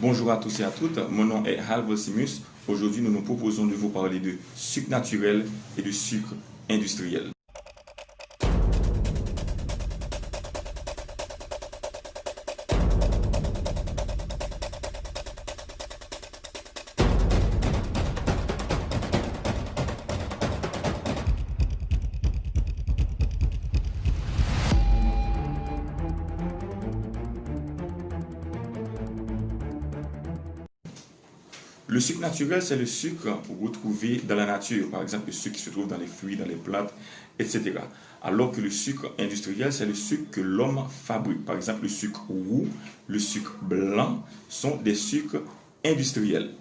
Bonjour à tous et à toutes, mon nom est Hal Volsimus. Aujourd'hui, nous nous proposons de vous parler de sucre naturel et de sucre industriel. Le sucre naturel, c'est le sucre retrouvé dans la nature, par exemple le sucre qui se trouve dans les fruits, dans les plantes, etc. Alors que le sucre industriel, c'est le sucre que l'homme fabrique. Par exemple, le sucre roux, le sucre blanc sont des sucres industriels.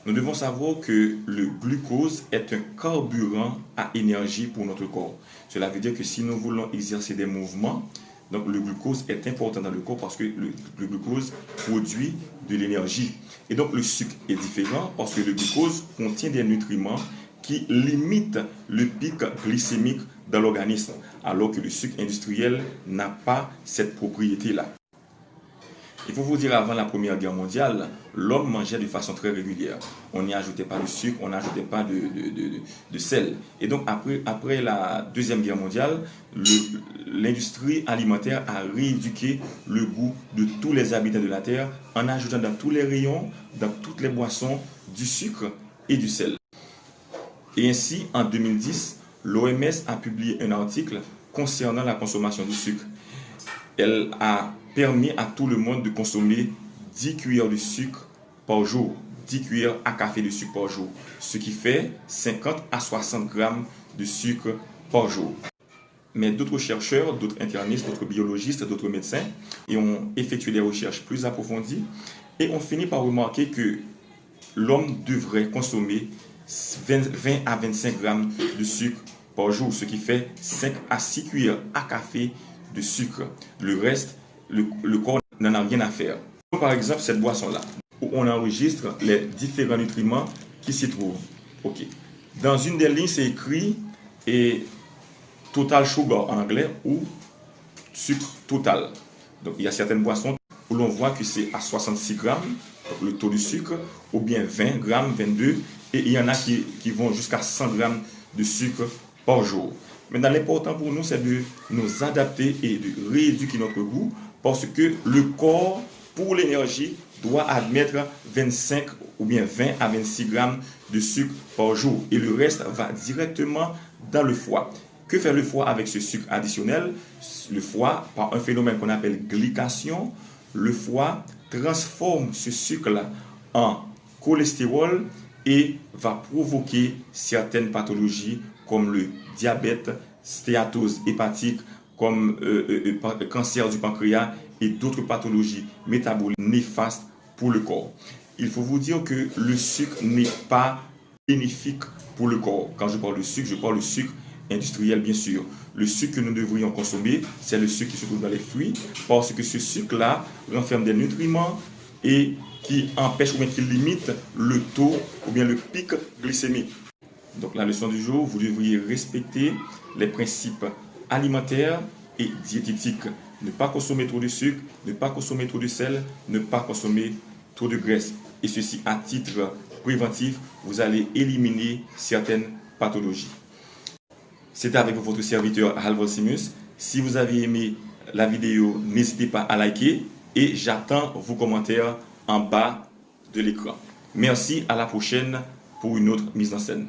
Nous devons savoir que le glucose est un carburant à énergie pour notre corps. Cela veut dire que si nous voulons exercer des mouvements, donc le glucose est important dans le corps parce que le glucose produit de l'énergie. Et donc le sucre est différent parce que le glucose contient des nutriments qui limitent le pic glycémique dans l'organisme, alors que le sucre industriel n'a pas cette propriété-là. Il faut vous dire, avant la Première Guerre mondiale, l'homme mangeait de façon très régulière. On n'y ajoutait pas de sucre, on n'ajoutait pas de sel. Et donc, après la Deuxième Guerre mondiale, l'industrie alimentaire a rééduqué le goût de tous les habitants de la Terre en ajoutant dans tous les rayons, dans toutes les boissons, du sucre et du sel. Et ainsi, en 2010, l'OMS a publié un article concernant la consommation du sucre. Elle a permis à tout le monde de consommer 10 cuillères de sucre par jour, 10 cuillères à café de sucre par jour, ce qui fait 50 à 60 grammes de sucre par jour. Mais d'autres chercheurs, d'autres internistes, d'autres biologistes, d'autres médecins ont effectué des recherches plus approfondies et ont fini par remarquer que l'homme devrait consommer 20 à 25 grammes de sucre par jour, ce qui fait 5 à 6 cuillères à café de sucre. Le reste, le corps n'en a rien à faire. Par exemple, cette boisson-là, où on enregistre les différents nutriments qui s'y trouvent. Ok. Dans une des lignes, c'est écrit Total Sugar en anglais ou sucre total. Donc, il y a certaines boissons où l'on voit que c'est à 66 grammes, le taux de sucre, ou bien 20 grammes, 22, et il y en a qui vont jusqu'à 100 grammes de sucre par jour. Maintenant, l'important pour nous, c'est de nous adapter et de rééduquer notre goût parce que le corps, pour l'énergie, doit admettre 25 ou bien 20 à 26 grammes de sucre par jour. Et le reste va directement dans le foie. Que fait le foie avec ce sucre additionnel? Le foie, par un phénomène qu'on appelle glycation, le foie transforme ce sucre-là en cholestérol et va provoquer certaines pathologies comme le diabète, stéatose hépatique, comme cancer du pancréas et d'autres pathologies métaboliques néfastes pour le corps. Il faut vous dire que le sucre n'est pas bénéfique pour le corps. Quand je parle de sucre, je parle de sucre industriel bien sûr. Le sucre que nous devrions consommer, c'est le sucre qui se trouve dans les fruits parce que ce sucre-là renferme des nutriments et qui empêche ou bien qui limite le taux ou bien le pic glycémique. Donc la leçon du jour, vous devriez respecter les principes alimentaires et diététiques. Ne pas consommer trop de sucre, ne pas consommer trop de sel, ne pas consommer trop de graisse. Et ceci à titre préventif, vous allez éliminer certaines pathologies. C'était avec votre serviteur Hal Volsimus. Si vous avez aimé la vidéo, n'hésitez pas à liker et j'attends vos commentaires en bas de l'écran. Merci, à la prochaine pour une autre mise en scène.